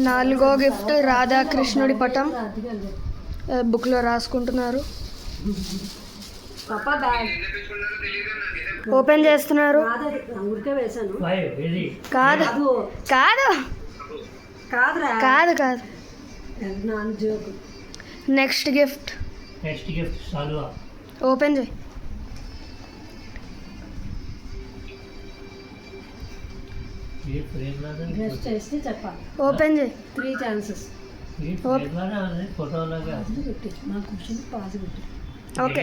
నాలుగో గిఫ్ట్ రాధాకృష్ణుడి పటం బుక్లో రాసుకుంటున్నారు. ఓపెన్ చేస్తున్నారు. కాదు కాదు కాదు కాదు నెక్స్ట్ గిఫ్ట్ ఓపెన్ చేయి. ఓపెన్ చేయి. 3 chances. ఓకే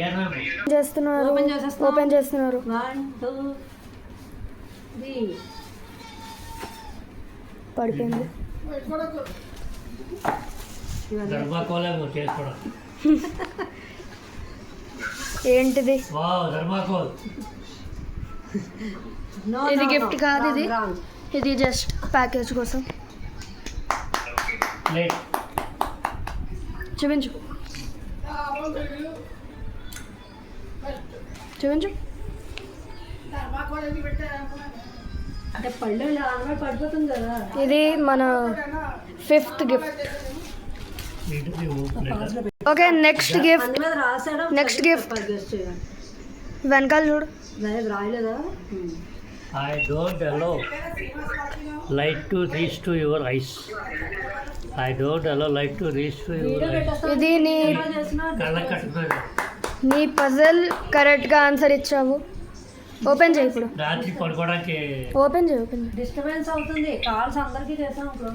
చేస్తున్నారు. ఓపెన్ చేస్తున్నారు. 1 2 3 పడిపోయింది. ఏంటిది? ఇది గిఫ్ట్ కాదు, ఇది జస్ట్ ప్యాకేజ్ కోసం. చూపించు చూపించు. అంటే పళ్ళు పడిపోతుంది కదా. ఇది మన 5th gift. Okay next gift. Next gift వెనకాల చూడు. రాయలేదా? I don't allow light to reach to your eyes. I don't allow light to reach to your eyes. ఇది నీ పజల్ కరెక్ట్గా ఆన్సర్ ఇచ్చావు. ఓపెన్ చేయి ఇప్పుడు. రాత్రి పడుకోవడానికి ఓపెన్ చేయి. ఓపెన్ డిస్టర్బెన్స్ అవుతుంది. కాల్స్ అందరికీ చేసాం ఇప్పుడు.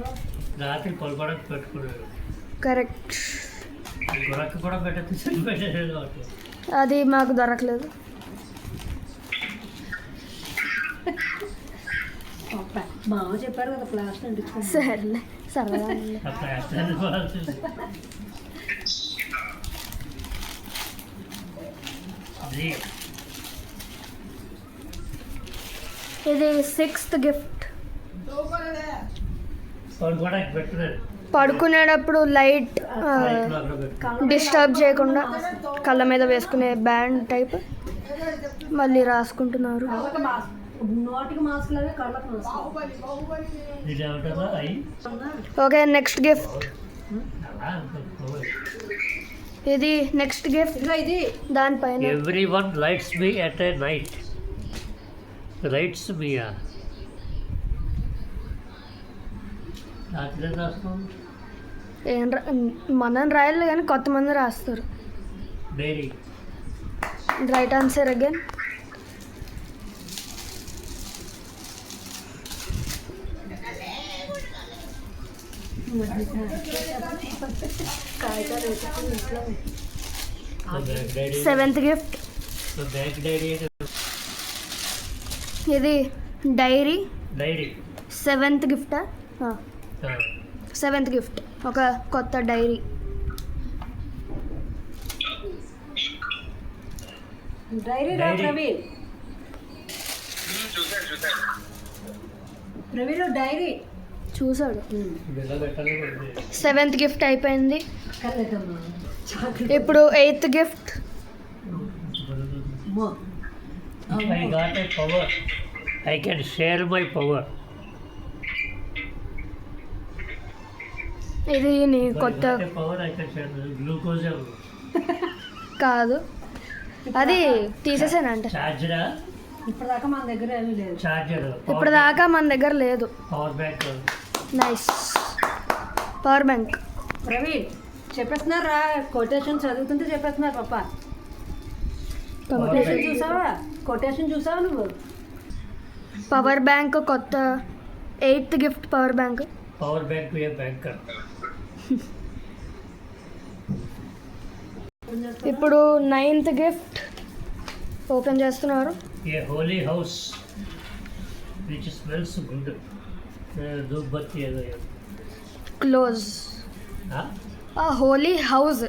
రాత్రి పడుకోవడానికి పెట్టుకున్నాడు. కరెక్ట్. గొరక్క కూడా పెట్టేది. అది మాకు దొరకలేదు. మామ చెప్పారు కదా ప్లాస్టర్ అంటించుకో. సరేలే సరదా. ఇది 6th గిఫ్ట్. పడుకునేటప్పుడు లైట్ డిస్టర్బ్ చేయకుండా కళ్ళ మీద వేసుకునే బ్యాండ్ టైప్. మళ్ళీ రాసుకుంటున్నారు. నోటికి మాస్క్ లాగా కళ్ళకి మాస్క్. Okay next gift. ఇది నెక్స్ట్ గిఫ్ట్. ఇది దానిపైన everyone lights me at a night. Lights me మనం రాయాలి కానీ కొంతమంది రాస్తారు. Right answer again. Seventh gift. ఇది డైరీ. 7th గిఫ్టా? 7th గిఫ్ట్ ఒక కొత్త డైరీ. ప్రవీణ్ డైరీ చూసాడు. 7th గిఫ్ట్ అయిపోయింది. ఇప్పుడు 8th gift. I got a power. I can share my power. ఇది నీ కొత్త power I can share. Glucose కాదు, అది తీసేసానంట. చార్జరా? ఇప్పటిదాకా మన దగ్గర ఏమీ లేదు. చార్జర్ ఇప్పటిదాకా మన దగ్గర లేదు. Power bank. Nice. Power bank. Praveen చెప్పేస్తున్నారా? కొటేషన్ చదువుతుంటే చెప్పేస్తున్నారు పాప. కొటేషన్ చూసావా? కొటేషన్ చూసావా నువ్వు? పవర్ బ్యాంక్ కొత్త 8th gift. Power bank. Power bank a banker. ఇప్పుడు 9th గిఫ్ట్ ఓపెన్ చేస్తున్నారు. A holy house which smells good. ధూపబత్తి ఏదో క్లోజ్. హోలీ హౌస్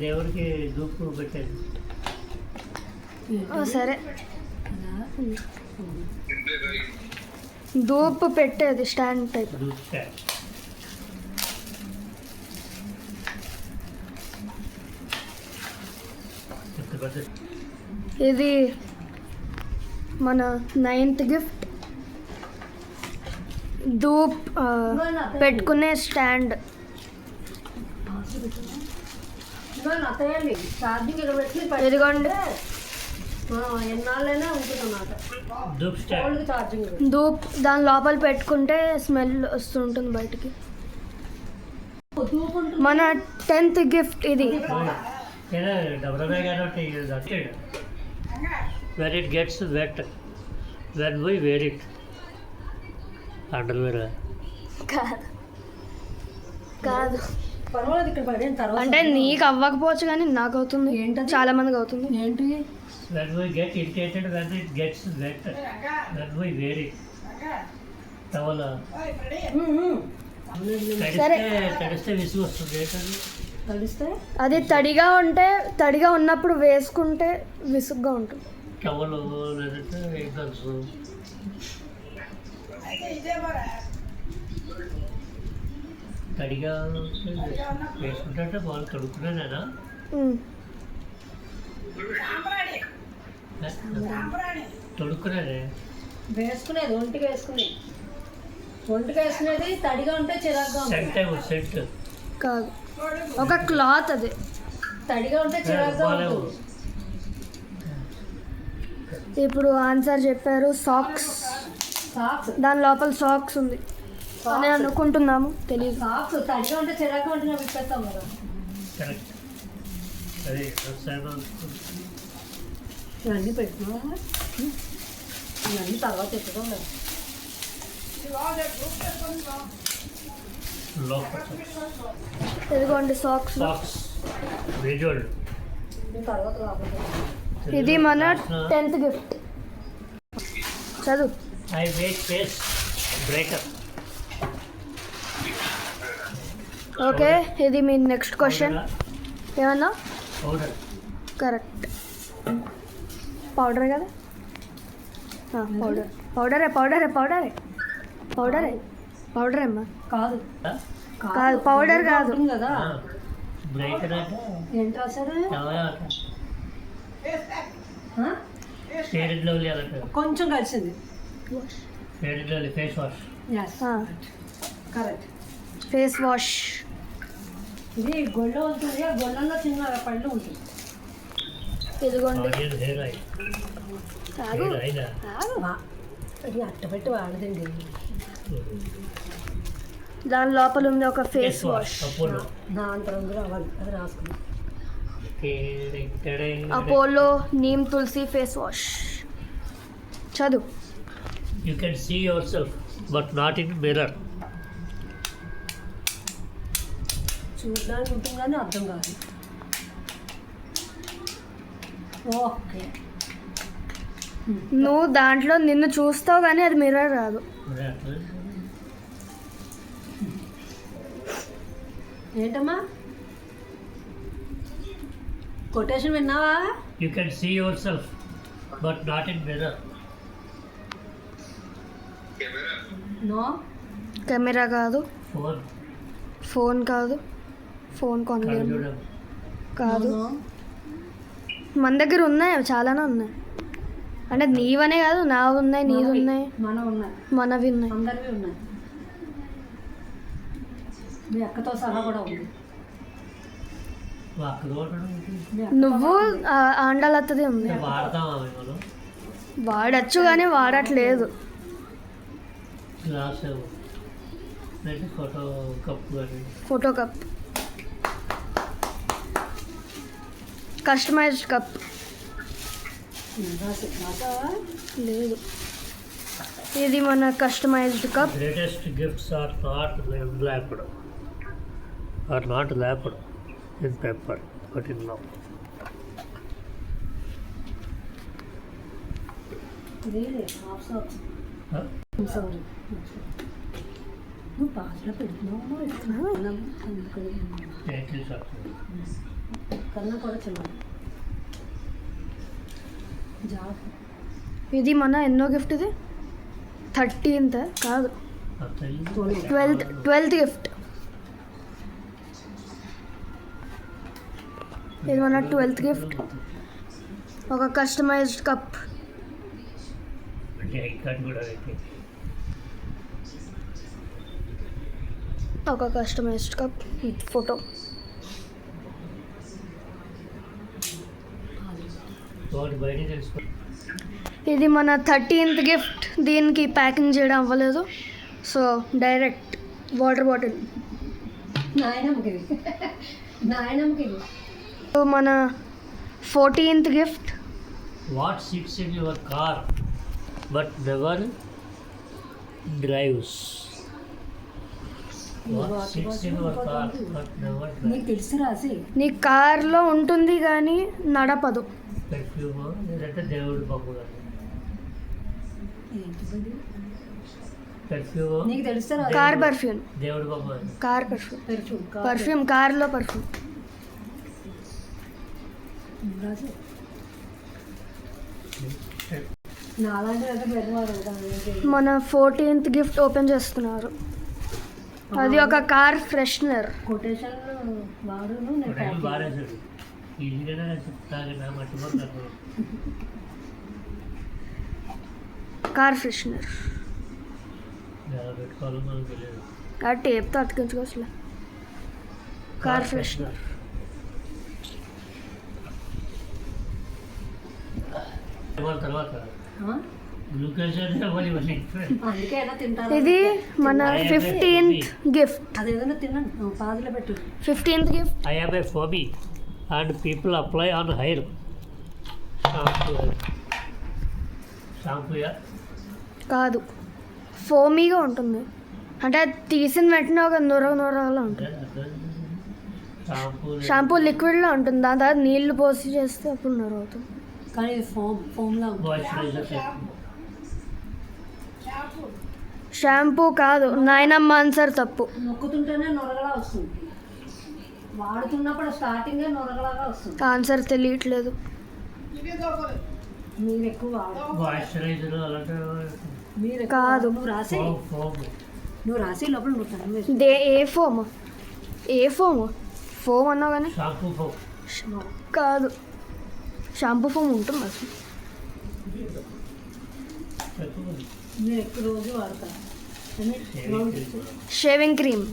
దేవుడికి ధూపు పెట్టేది. సరే ధూప్ పెట్టేది స్టాండ్ టైప్. ఇది మన 9th గిఫ్ట్. ధూప్ పెట్టుకునే స్టాండ్. అత్తయ్యండి ఛార్జింగ్ ఇక్కడ పెట్టి ఇదిగోండి ఎన్నాళ్ళైనా ఉంటుందన్నమాట. ధూప్ స్టాండ్. Old charging. ధూప్ దాని లోపల పెట్టుకుంటే స్మెల్ వస్తుంటుంది బయటికి. మన 10th గిఫ్ట్ ఇది. Double bag is dusted. When it gets wet, when we wear it, underwear. కాదు కాదు పర్వాలేదు ఇక్కడ పడిన తర్వాత. అంటే నీకు అవ్వకపోవచ్చు కానీ నాకు అవుతుంది, ఏంటది? చాలా మందికి అవుతుంది. ఏంటి When we get irritated when it gets wet, when we wear it. Towel. సరే. తడిస్తే విసుగు వస్తుంది. ఏంటది? తడిస్తే అది తడిగా ఉన్నప్పుడు వేసుకుంటే విసుగ్గా ఉంటుంది. టవల్ లేదంటే ఎగ్జామ్స్. తడిగా వేసుకుంటే వాళ్ళు తడుకునేనా? ఉమ్. తొడుక్కునేదే వేసుకునేది ఒంటికి వేసుకునేది తడిగా ఉంటే చిరాగ్గా ఉంటుంది. సెంట్ కాదు, ఒక క్లాత్ అది. తడిగా ఉంటే చిరాగ్గా ఉంటుంది. ఇప్పుడు ఆన్సర్ చెప్పారు సాక్స్. సాక్స్. దాని లోపల సాక్స్ ఉంది అని అనుకుంటున్నాము, తెలియదు. సాక్స్ తడిగా ఉంటే చిరాగ్గా ఉంటే నాకు ఇచ్చేస్తాం కదా. కరెక్ట్. అది ఇవన్నీ పెట్టుకున్నా ఇవన్నీ తర్వాత ఎత్తుకోం కదా. ఇదిగోండి సాక్స్. Socks visual. తర్వాత కాకపోతే ఇది మన 10th గిఫ్ట్. చదువు. I make face breaker. Okay, ఇది మీ నెక్స్ట్ క్వశ్చన్. ఏమన్నా? పౌడర్. కరెక్ట్. పౌడరే కదా? పౌడరే అమ్మా. కాదు కాదు, పౌడర్ కాదు. ఉంటుంది కదా. బ్రేకర్ అంటే ఏంటి రాశాడు? ఫేరెడ్ లవ్లీ అంటే కొంచెం కలిసింది. Fair and lovely face wash. Correct. Face wash. ఇది గొల్ల ఉంటుంది, ఆ గొల్లలో చిన్న పళ్ళు ఉంటుంది. ఇదిగోండి. Hair oil. కాదు ఆయిల్. అది అట్టపెట్టి వాడదండి. దాని లోపల ఉంది ఒక ఫేస్ వాష్. అపోలో. దాంట్లో రంగు రావాలి, అది రాసుకుంది. అపోలో నీమ్ తులసి ఫేస్ వాష్. చదువు. You can see yourself, but not in mirror. చూడడానికి ఉంటుంది కానీ అర్థం కాదు. ఓకే. నువ్వు దాంట్లో నిన్ను చూస్తావు కానీ అది మిర్రర్ రాదు. ఏంటమ్మా కొటేషన్ విన్నావా? You can see yourself, but not in mirror. No. Camera కాదు, Phone. ఫోన్ కాదు, ఫోన్ కొనలేము కాదు. మన దగ్గర ఉన్నాయి, చాలానే ఉన్నాయి. అంటే నీవనే కాదు, నావి ఉన్నాయి, నీది ఉన్నాయి, మనం ఉన్నాయి, మనవి ఉన్నాయి. అందరివి ఉన్నాయి. మీ అక్కతో సహా కూడా ఉంది. నువ్వు ఆండాలత్తది ఉంది. వాడతామా మనం? వాడచ్చు కానీ వాడట్లేదు. గ్లాస్ ఫోటో కప్ కానీ. ఫోటో కప్, కస్టమైజ్డ్ కప్ లేదు. ఇది మన customized cup. Greatest gifts are not wrapped in paper but in love. నువ్వు పాటలో పెడుతున్నావు కన్నా కూడా చిన్న. ఇది మన ఎన్నో గిఫ్ట్? ఇది 13th కాదు, 12th గిఫ్ట్. ఇది మన 12th గిఫ్ట్. ఒక కస్టమైజ్డ్ కప్. ఒక కస్టమైజ్డ్ కప్ విత్ ఫోటో. వాటి బయట తెలుసుకో. ఇది మన 13th గిఫ్ట్. దీనికి ప్యాకింగ్ చేయడం అవ్వలేదు, సో డైరెక్ట్ వాటర్ బాటిల్. నాయనమ్మకి ఇది సో మన 14th gift. What sits in your car but never drives? What sits in your car but never drives? నీకు తెలుసు రాసి. నీ కార్లో ఉంటుంది కానీ నడపదు. పెర్ఫ్యూమ్ లేదంటే దేవుడి బొమ్మ కానీ. ఏంటి పెర్ఫ్యూమ్ నీకు తెలుసు రాసి. Car perfume. దేవుడి బొమ్మ. Car perfume. పెర్ఫ్యూమ్ పర్ఫ్యూమ్ కార్లో పర్ఫ్యూమ్. రాసి. నాలాంటి అయితే పెద్దవారు. మన 14th గిఫ్ట్ ఓపెన్ చేస్తున్నారు. అది ఒక కార్ ఫ్రెషనర్. కొటేషన్ వాడును నేను టైం బారేసాడు. ఈజీగానే చెప్తాను నా మర్చిపోతాను. Car freshener. ఎలా పెట్టుకోవాలో మనకు తెలియదు. ఆ టేప్తో అతికించుకోవచ్చులే. Car freshener. తర్వాత ఆ? గ్లూకోజ్ అంటే మళ్ళీ అందుకే ఏదో తింటారు. ఇది మన 15th గిఫ్ట్. అదేదైనా తిన్నాను పాదులో పెట్టు. 15th gift. I have a phobia and people apply on hair. Shampoo, yeah. కాదు, ఫోమీగా ఉంటుంది. అంటే అది తీసిన వెంటనే ఒక నొరగలా ఉంటుంది. షాంపూ లిక్విడ్లో ఉంటుంది. దాని తర్వాత నీళ్లు పోసి చేస్తే అప్పుడు నొర అవుతుంది. కానీ ఇది ఫోమ్లా ఉంటుంది. Moisturizer. షాంపూ కాదు, నాయనమ్మ ఆన్సర్ తప్పు. నొక్కుతుంటేనే నొరగలా వస్తుంది. వాడుతున్నప్పుడు స్టార్టింగే నొరగలాగా వస్తుంది. ఆన్సర్ తెలియట్లేదు. మీరు ఎక్కువ వాడు. Moisturizer అలాంటి మీరు ఎక్కువ కాదు. నువ్వు రాసి foam. నువ్వు రాసి లోపల నువ్వు టైం వేసి. ఏ ఫోమ్? ఏ ఫోమ్? ఫోమ్ అన్నావు కానీ Shampoo foam. కాదు. షాంపూ ఫోమ్ ఉంటుంది అసలు. మీరు ఎక్కువ రోజు వాడతారు. Shaving cream.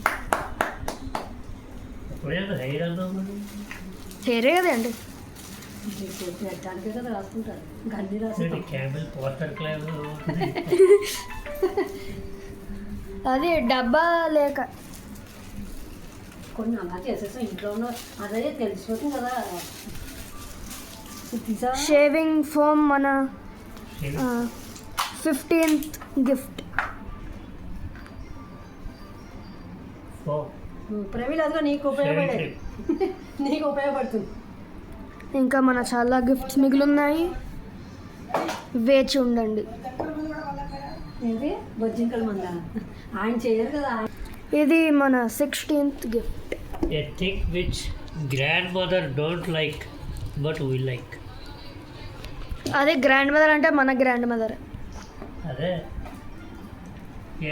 ఎప్పుడైనా హెయిర్ అన్నావు హెయిరే కదండి. పెట్టడానికే కదా రాసుకుంటారు. గన్ని రాసి క్యామెల్ పోస్టర్ క్లైమ్. అది డబ్బా లేక కొన్ని అలా చేసేసాం ఇంట్లో ఉన్న అదే తెలిసిపోతుంది కదా. తీసా షేవింగ్ ఫోమ్ మన 15th గిఫ్ట్. ప్రవీణ్ అదిగా నీకు ఉపయోగపడేది. నీకు ఉపయోగపడుతుంది. ఇంకా మన చాలా గిఫ్ట్స్ మిగిలిన్నాయి, వేచి ఉండండి. ఏంటి బొజ్జింకల మంద ఆయన చేయరు కదా. ఇది మన 16th gift. A thing which grandmother don't like but we like. అదే గ్రాండ్ మదర్ అంటే మన గ్రాండ్ మదర్. అదే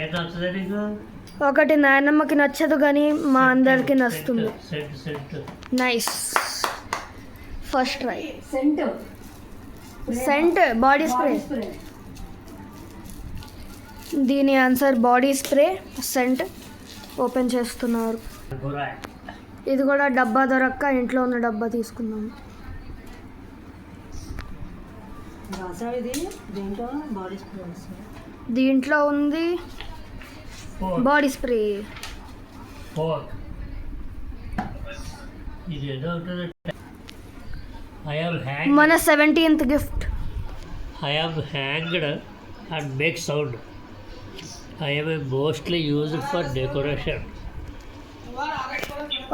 ఏం నచ్చదు నీకు? ఒకటి నాయనమ్మకి నచ్చదు కానీ మా అందరికి నచ్చుతుంది. Scent nice. First try. Scent body spray. దీని answer body spray. Scent open చేస్తున్నారు. ఇది కూడా డబ్బా దొరక్క ఇంట్లో ఉన్న డబ్బా తీసుకున్నాము. ఇది దేంట్లో బాడీ స్ప్రే. దీంట్లో ఉంది బాడీ స్ప్రే. ఇది ఏదో ఉంటుంది. మన 17th gift. I am hanged and make sound. I am mostly used for decoration.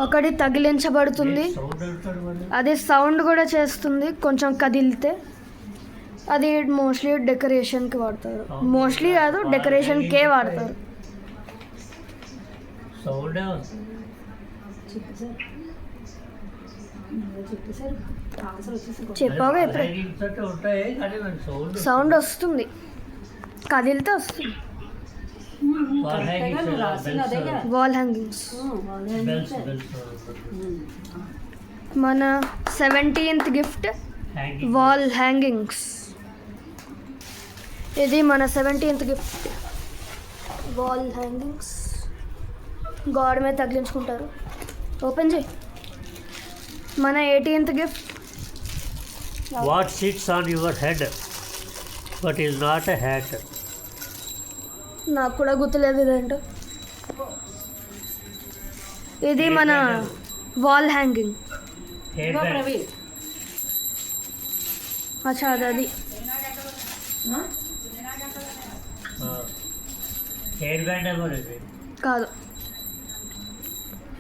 ఒకటి తగిలించబడుతుంది. సౌండ్ అంటాడు మరి. అది సౌండ్ కూడా చేస్తుంది కొంచెం కదిలితే. అది మోస్ట్లీ డెకరేషన్కి వాడతారు. మోస్ట్లీ కాదు, డెకరేషన్కే వాడతారు. సౌండ్ చెప్పావా ఎప్పుడే? ఉంటాయి కానీ సౌండ్ సౌండ్ వస్తుంది, కదిలితే వస్తుంది. Wall hangings. మన 17th గిఫ్ట్ వాల్ హ్యాంగింగ్స్. ఇది మన 17th gift wall hangings. God మీద తగిలించుకుంటారు. ఓపెన్ చేయి. మన 18th gift. What sits on your head but is not a hat? నాకు కూడా గుర్తులేదు ఇదేంటో. ఇది మన వాల్ హ్యాంగింగ్. Hair ఇంకో band. ప్రవీణ్ అచ్చా అది Hair band ఏమో ఇది. కాదు.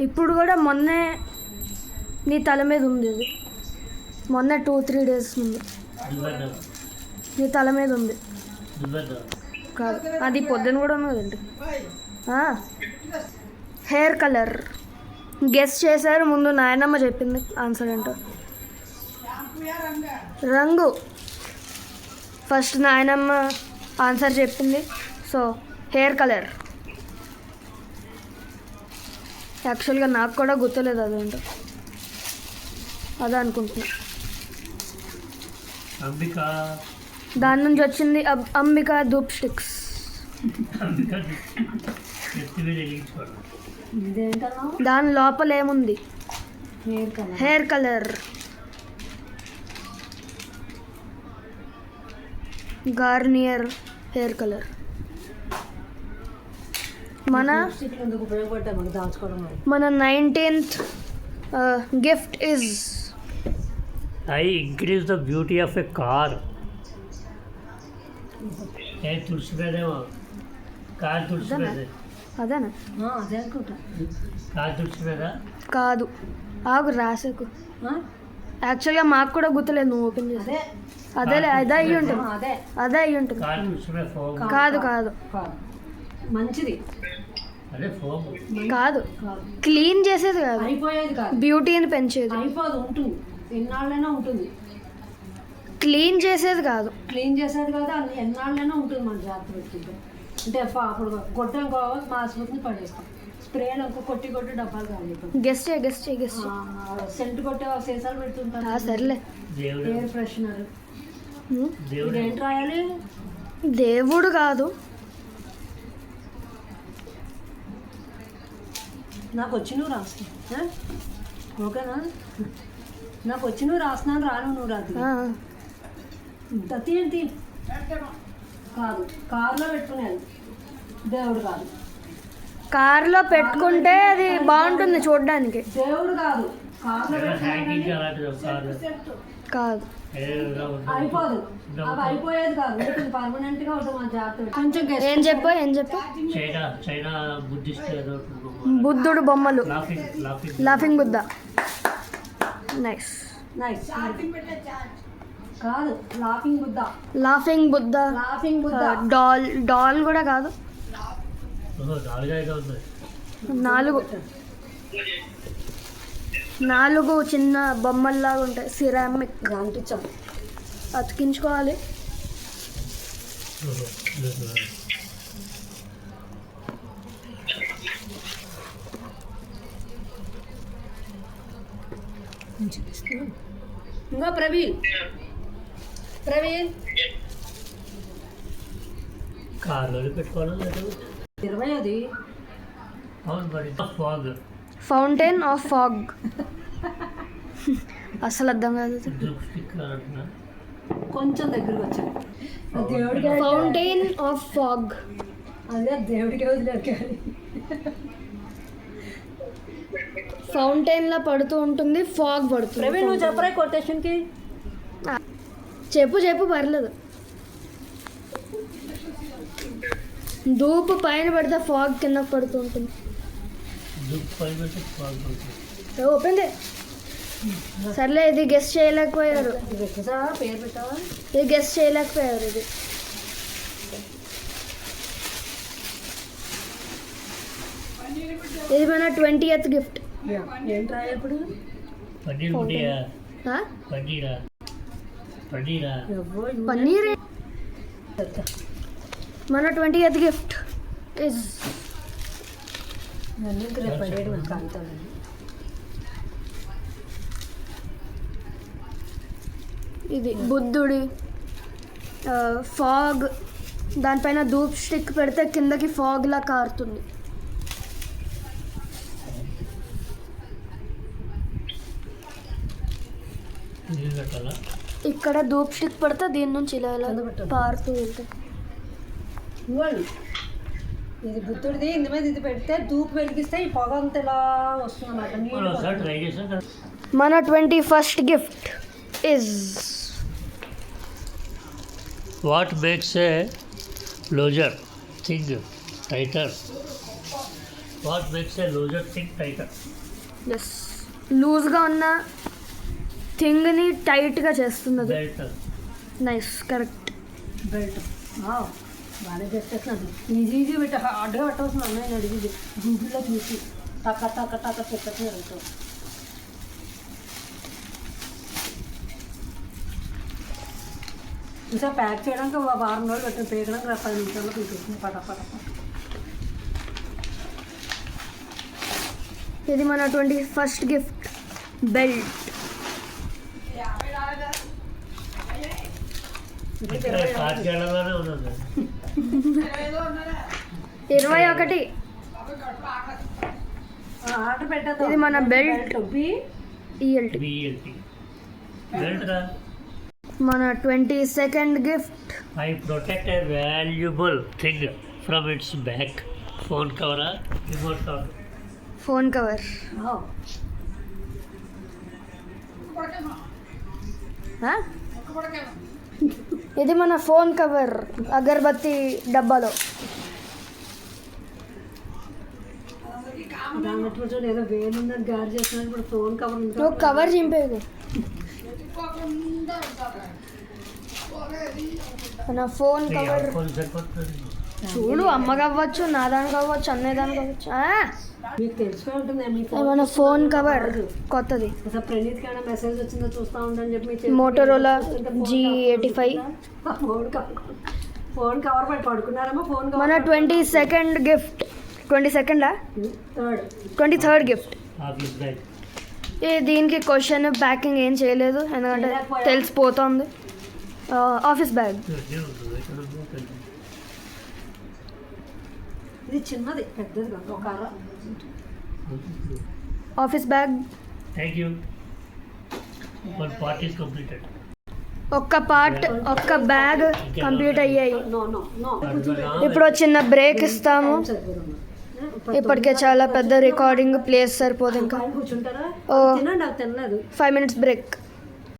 ఇప్పుడు కూడా మొన్నే నీ తల మీద ఉంది ఇది. మొన్న 2-3 డేస్ ముందు దువ్వెన. నీ తల మీద ఉంది. దువ్వెన. కాదు, అది పొద్దున కూడా ఉన్నదండి. హెయిర్ కలర్ గెస్ చేశారు. ముందు నాయనమ్మ చెప్పింది ఆన్సర్ ఏంటో. రంగు ఫస్ట్ నాయనమ్మ ఆన్సర్ చెప్పింది. So hair colour. యాక్చువల్గా నాకు కూడా గుర్తులేదు అదేంటో. అదే అనుకుంటున్నా. అంబిక. దాని నుంచి వచ్చింది అంబికా ధూప్ స్టిక్స్. అంబిక ఎత్తి మీద వెలిగించుకోవడం. ఇదేంటన్నా దాని లోపల ఏముంది? Hair colour. Hair colour. Garnier hair colour. మన ఎందుకు ఉపయోగపడతాయి మనకు దాచుకోవడం వల్ల. మన 19th gift is I increase the beauty of a car. ఏ తుడిచిపోయేదేమో. కారు తుడిచిపోయేది. అదేనా? అదే అనుకుంటా. కారు తుడిచిపోయేదా? కాదు, ఆగు రాసేకు. ఆ? యాక్చువల్గా మాకు కూడా గుర్తులేదు, నువ్వు ఓపెన్ చేసి. అదే అదేలే, అదే అయ్యి ఉంటుంది. అదే అదే అయ్యి ఉంటుంది. కారు తుడిచిపోయే ఫోమ్. కాదు కాదు కాదు. మంచిది అదే ఫోమ్. కాదు, కాదు. క్లీన్ చేసేది కాదు, అయిపోయేది కాదు. బ్యూటీని పెంచేది. అయిపోదు, ఉంటుంది ఎన్నాళ్ళైనా ఉంటుంది. క్లీన్ చేసేది కాదు. క్లీన్ చేసేది కాదు, అన్ని ఎన్నాళ్ళైనా ఉంటుంది మన జాగ్రత్త పెట్టుకుంటే. అంటే అప్పుడు కొట్టడం కావాలి మాసిపోతుంది పడేస్తాం. స్ప్రేలు ఇంకో కొట్టి డబ్బాలు కావాలి. గెస్ట్ చేయి, గెస్ట్ చేయి, గెస్ట్ చేయి. సెంట్ కొట్టే సీసాలు పెడుతుంటారు. సర్లే. దేవుడు. Air freshener. దేవుడు. ఇదేంటి రాయాలి? దేవుడు కాదు. నాకు వచ్చి నువ్వు రాస్తా. ఓకేనా? నాకు వచ్చి నువ్వు రాస్తున్నాను, రాను నువ్వు రాదు. ఆ, దత్తి ఏంటి? కాదు, కారులో పెట్టుకునేది. దేవుడు కాదు. కారులో పెట్టుకుంటే అది బాగుంటుంది చూడడానికి. దేవుడు కాదు, కారులో హ్యాంగింగ్ పెట్టుకునేది. అలాంటిది ఒక కారు. కాదు. ఏదో ఉంటుంది. అయిపోదు, అవి అయిపోయేది కాదు, ఉంటుంది పర్మనెంట్ గా ఉంటుంది మన జాగ్రత్త. కొంచెం ఏం చెప్పు, ఏం చెప్పు. చైనా బుద్ధిస్ట్ ఏదో ఉంటుంది. బుద్ధుడు బొమ్మలు. Laughing laughing Buddha. Nice. Nice. కాదు, laughing Buddha. Laughing Buddha. Laughing Buddha. Doll. Doll కూడా కాదు. నాలుగైదు ఉంది. 4 చిన్న బొమ్మల్లాగా ఉంటాయి, సిరామిక్. అంటించాం. అతికించుకోవాలి. ఇంకా ప్రవీణ్ కార్లో పెట్టుకోవడం లేదు. 20 అది. అవును మరి. ఫాగ్. Fountain of fog. అసలు అర్థం కాదు. ధూప్ స్టిక్ అంటున్నా. కొంచెం దగ్గరకు వచ్చాను. దేవుడికి ఫౌంటైన్ ఆఫ్ ఫాగ్. అదే దేవుడికి వదిలేరు. ఫౌంటైన్ లా పడుతూ ఉంటుంది, ఫాగ్ పడుతుంది. ప్రవీణ్ నువ్వు చెప్పరా కొటేషన్కి? చెప్పు పర్లేదు. ధూపు పైన పడితే ఫాగ్ కింద పడుతూ ఉంటుంది. ధూప్ పైన పెడితే ఫాగ్ ఉంటుంది. Open they. సర్లే, ఇది గెస్ట్ చేయలేకపోయారు. పేరు పెట్టావా? ఇది గెస్ట్ చేయలేకపోయారు. ఇది మన 20th గిఫ్ట్. ఏంటి రాయాలి ఇప్పుడు? పన్నీర్ ముట్టియా. ఆ? పన్నీరా. పన్నీర్. మన 20th గిఫ్ట్ ఇస్ ఇది బుద్ధుడి ఫాగ్. దానిపైన ధూప్ స్టిక్ పెడితే కిందకి ఫాగ్ లా కారుతుంది. ఇది పెట్టాలా? ఇక్కడ ధూప్ స్టిక్ పడితే దీని నుంచి ఇలా ఇలా కింద పెట్టాలి. పారుతూ వెళ్తాయి. ఇవ్వండి. ఇది బుద్ధుడిది, ఇందు మీద ఇది పెడితే ధూపు వెలిగిస్తే ఈ పొగ అంతా ఇలా వస్తుంది అన్నమాట. మనం నీళ్ళు ఒకసారి ట్రై చేసాం కదా. మన 21st gift is What makes a looser thing tighter? What makes a looser thing tighter? Yes లూజ్గా ఉన్న థింగ్ని టైట్గా చేస్తుంది అది. Belt. Nice, correct. బెల్ట్. బాగానే పెట్టేస్తున్నాను. ఈజీ పెట్టి హార్డ్గా పెట్టవలసిన అన్నయ్య అడిగింది గూగుల్లో చూసి టక టక టక చెప్పేస్తున్నారు. ఇంకా ప్యాక్ చేయడానికి ఒక వారం రోజులు పెట్టిన పేకడానికి 10 నిమిషాల్లో పీకేసింది పట పట పట. ఇది మన 21st గిఫ్ట్ బెల్ట్. ఇక్కడ స్టార్ట్ చేయడంలోనే ఉన్నది. 21 ఆర్డర్ పెట్టేద్దాం. ఇది మన బెల్ట్. ఈఎల్టీ. BLT. బెల్ట్ రా. మన 22nd gift I protect a valuable thing from its back. Phone cover, remote cover. Phone cover. ఇది మన ఫోన్ కవర్ అగరబత్తి డబ్బాలో. దాని చూడండి ఏదో వేలుందని గారి చేస్తున్నారు. ఇప్పుడు ఫోన్ కవర్ ఉంది నువ్వు కవర్ చింపేది. మన ఫోన్ కవర్ ఫోన్ సరిపోతుంది. చూడు, అమ్మకి అవ్వచ్చు, నా దానికి అవ్వచ్చు, అన్నయ్య దానికి అవ్వచ్చు. మీకు తెలిసిపోయి ఉంటుంది. మీ మన ఫోన్ కవర్ కొత్తది. అసలు ప్రణీత్కి ఏమైనా మెసేజ్ వచ్చిందో చూస్తా ఉండని చెప్పి మీ మోటోరోలా G85. ఫోన్ కవర్ పడి పడుకున్నారమ్మా. ఫోన్ మన cover 22nd gift. 22nd 23rd gift. Office bag. దీనికి క్వశ్చన్ ప్యాకింగ్ ఏం చేయలేదు, ఎందుకంటే తెలిసిపోతుంది. Office bag. ఇది చిన్నది, పెద్దది కాదు. ఒక అర. Office bag. Thank you. One part is completed. ఒక్క పార్ట్, ఒక్క బ్యాగ్ కంప్లీట్ అయ్యాయి. No no no. ఇప్పుడు చిన్న బ్రేక్ ఇస్తాము. ఇప్పటికే చాలా పెద్ద రికార్డింగ్ ప్లేస్ సరిపోదు ఇంకా. కూర్చుంటారా? ఓ. తినండి, అది తినలేదు. 5 minutes బ్రేక్.